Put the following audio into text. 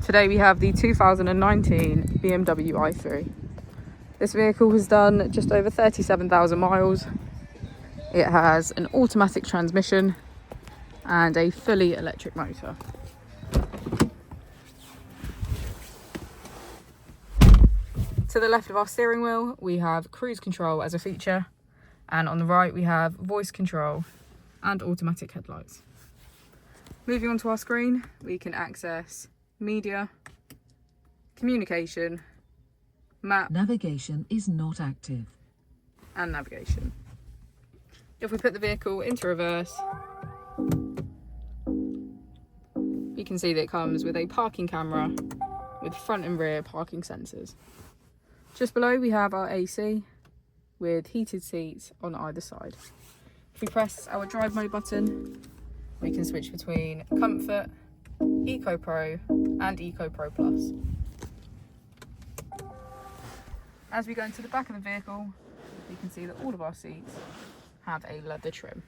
Today we have the 2019 BMW i3. This vehicle has done just over 37,000 miles. It has an automatic transmission and a fully electric motor. To the left of our steering wheel, we have cruise control as a feature, and on the right we have voice control and automatic headlights. Moving on to our screen, we can access media, communication, map. Navigation is not active. And navigation. If we put the vehicle into reverse, you can see that it comes with a parking camera with front and rear parking sensors. Just below we have our AC with heated seats on either side. If we press our drive mode button, we can switch between Comfort, Eco Pro and Eco Pro Plus. As we go into the back of the vehicle, you can see that all of our seats have a leather trim.